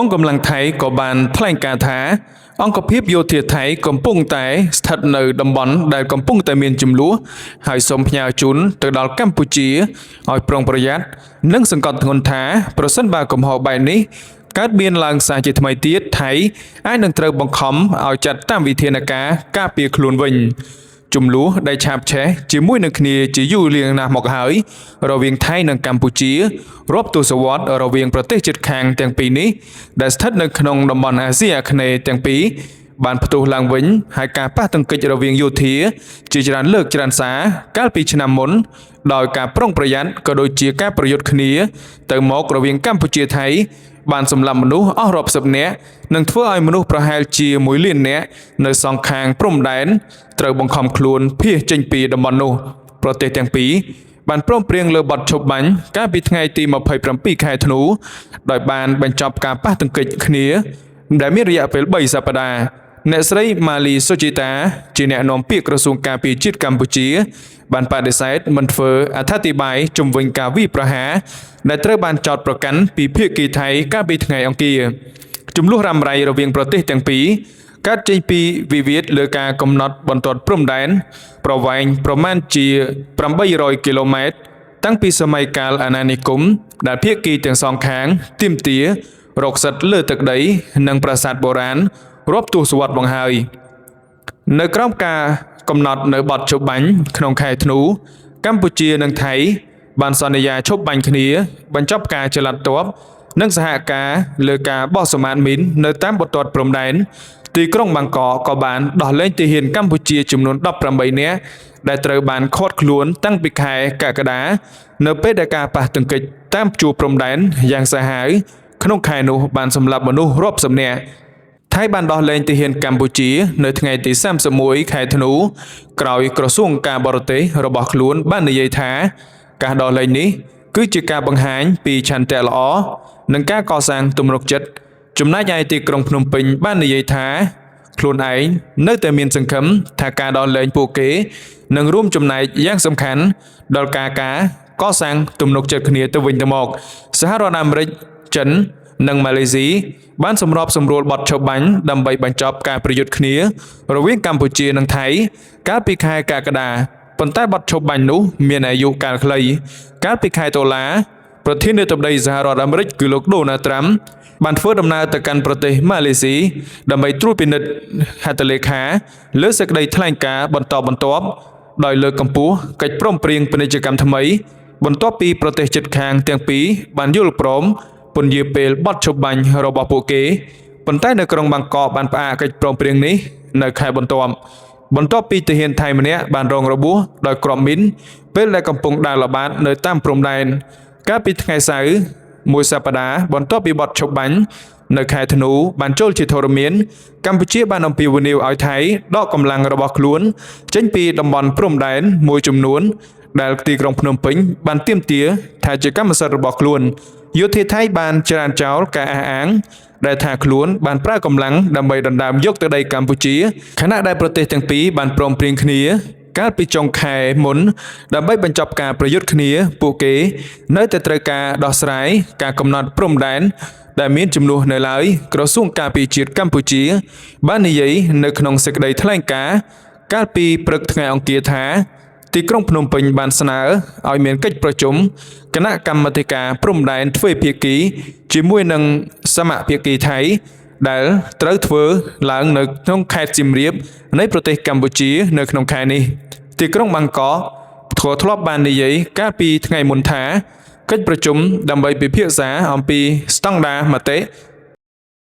ងកម្លាំងថៃក៏បានថ្លែងការថាអង្គភាពយោធាថៃកំពុងតែស្ថិតនៅតំបន់ដែលកំពុងតែមានចំនួនហើយសូមផ្ញើជូនទៅដល់កម្ពុជាឲ្យប្រុងប្រយ័ត្ននិងសង្កត់ធ្ងន់ថាប្រសិនបើកំហុសបែបនេះកើតមានឡើងសារជាថ្មីទៀតថៃអាចនឹងត្រូវបង្ខំឲ្យចាត់តាមវិធានការការពារខ្លួនវិញចំនួនដែលឆាបឆេះជាមួយនឹងគ្នាជាយូរលៀងណាស់មកហើយរវាងថៃនិងកម្ពុជារាប់ទសវត្សរ៍រវាងប្រទេសជិតខាងទាំងពីរនេះដែលស្ថិតនៅក្នុងតំបន់អាស៊ីអាគ្នេយ៍ទាំងពីរបានផ្ទុះឡើងវិញហើយការប៉ះទង្គិចរវាងយោធាជាច្រើនលើកច្រើនសារកាលពីឆ្នាំមុនដោយការប្រុងប្រយ័ត្នក៏ដូចជាការប្រយុទ្ធគ្នាទៅមករវាងកម្ពុជាថៃបានសម្លាប់មនុស្សអស់រាប់សិបនាក់និងធ្វើឲ្យមនុស្សប្រហែលជា1លាននាក់នៅសងខាងព្រំដែនត្រូវបង្ខំខ្លួនភៀសចេញពីតំបន់នោះប្រទេសទាំងពីរបានព្រមព្រៀងលើបទឈប់បាញ់កាលពីថ្ងៃទី27ខែធ្នូដោយបានបញ្ចប់ការប៉ះទង្គិចគ្នាដែលមានរយៈពេល3សប្តាហ៍អ្នកស្រីម៉ាលីសុជីតាជាអ្នកនាំពាក្យក្រសួងការពារជាតិកម្ពុជាបានបដិសេធមិនធ្វើអត្ថាធិប្បាយជំវិញការវាយប្រហារដែលត្រូវបានចោទប្រកាន់ពីភាគីថៃកាលពីថ្ងៃអង្គារចំនួនរ៉ាំរ៉ៃរវាងប្រទេសទាំងពីរកើតចេញពីវិវាទលើការកំណត់បន្ទាត់ព្រំដែនប្រវែងប្រមាណជា800គីឡូម៉ែត្រតាំងពីសម័យកាលអាណានិគមដែលភាគីទាំងសងខាងទាមទាររកសិទ្ធិលើទឹកដីនិងប្រាសាទបុរាណរាប់ទសវត្សរ៍មកហើយនៅក្រោមការកំណត់នៅបទឈប់បាញ់ក្នុងខែធ្នូកម្ពុជានិងថៃបានសន្យាឈប់បាញ់គ្នាបញ្ចប់ការចល័តទ័ពនិងសហការលើការបោះសម្អាតមីននៅតាមបន្ទាត់ព្រំដែនទីក្រុងបាងកកក៏បានដោះលែងទាហានកម្ពុជាចំនួន18នាក់ដែលត្រូវបានឃាត់ខ្លួនតាំងពីខែកក្កដានៅពេលដែលការប៉ះទង្គិចតាមជួរព្រំដែនយ៉ាងសាហាវក្នុងខែនោះបានសម្លាប់មនុស្សរាប់សិបនាក់ថៃបានដោះលែងទាហានកម្ពុជានៅថ្ងៃទី31ខែធ្នូក្រោយក្រសួងការបរទេសរបស់ខ្លួនបាននិយាយថាការដោះលែងនេះគឺជាការបង្ហាញពីឆន្ទៈល្អនិងការកសាងទំនុកចិត្តចំណែកឯទីក្រុងភ្នំពេញបាននិយាយថាខ្លួនឯងនៅតែមានសង្ឃឹមថាការដោះលែងពួកគេនឹងរួមចំណែកយ៉ាងសំខាន់ដល់ការកសាងទំនុកចិត្តគ្នាទៅវិញទៅមកសហរដ្ឋអាមេរិកចិននិងម៉ាឡេស៊ីបានសម្របសម្រួលបទឈប់បាញ់ដើម្បីបញ្ចប់ការប្រយុទ្ធគ្នារវាងកម្ពុជានិងថៃកាលពីខែកក្កដាប៉ុន្តែបទឈប់បាញ់នោះមានអាយុកាលខ្លីកាលពីខែតុលាប្រធានាធិបតីសហរដ្ឋអាមេរិកគឺលោកដូណាល់ត្រាំបានធ្វើដំណើរទៅកាន់ប្រទេសម៉ាឡេស៊ីដើម្បីត្រួតពិនិត្យហត្ថលេខាលើសេចក្តីថ្លែងការណ៍បន្តបន្ទាប់ដោយលើកកម្ពស់កិច្ចព្រមព្រៀងពាណិជ្ជកម្មថ្មីបន្ទាប់ពីប្រទេសជិតខាងទាំងពីរបានយល់ព្រមពន្យាពេលបទឈប់បាញ់របស់ពួកគេប៉ុន្តែនៅក្រុងបាងកកបានផ្អាកកិច្ចព្រមព្រៀងនេះនៅខែបន្ទាប់ពីទាហានថៃម្នាក់បានរងរបួសដោយគ្រាប់មីនពេលដែលកំពុងដើរល្បាតនៅតាមព្រំដែនកាលពីថ្ងៃសៅរ៍មួយសប្តាហ៍បន្ទាប់ពីបទឈប់បាញ់នៅខែធ្នូបានចូលជាធរមានកម្ពុជាបានអំពាវនាវឲ្យថៃដកកម្លាំងរបស់ខ្លួនចេញពីតំបន់ព្រំដែនមួយចំនួនដែលទីក្រុងភ្នំពេញបានទាមទារថាជាកម្មសិទ្ធិរបស់ខ្លួនយោធាថៃបានច្រានចោលការអះអាងដែលថាខ្លួនបានប្រើកម្លាំងដើម្បីដណ្ដើមយកទឹកដីកម្ពុជាខណៈដែលប្រទេសទាំងពីរបានព្រមព្រៀងគ្នាកាលពីចុងខែមុនដើម្បីបញ្ចប់ការប្រយុទ្ធគ្នាពួកគេនៅតែត្រូវការដោះស្រាយការកំណត់ព្រំដែនដែលមានចំនួននៅឡើយក្រសួងការពារជាតិកម្ពុជាបាននិយាយនៅក្នុងសេចក្តីថ្លែងការណ៍កាលពីព្រឹកថ្ងៃអង្គារថាទីក្រុងភ្នំពេញបានស្នើឲ្យមានកិច្ចប្រជុំគណៈកម្មាធិការព្រំដែនទ្វេភាគីជាមួយនឹងសមភាគីថៃដែលត្រូវធ្វើឡើងនៅក្នុងខេត្តសៀមរាបនៃប្រទេសកម្ពុជានៅក្នុងខែនេះទីក្រុងបាងកកធ្លាប់បាននិយាយកាលពីថ្ងៃមុនថាកិច្ចប្រជុំដើម្បីពិភាក្សាអំពីស្តង់ដារមតិ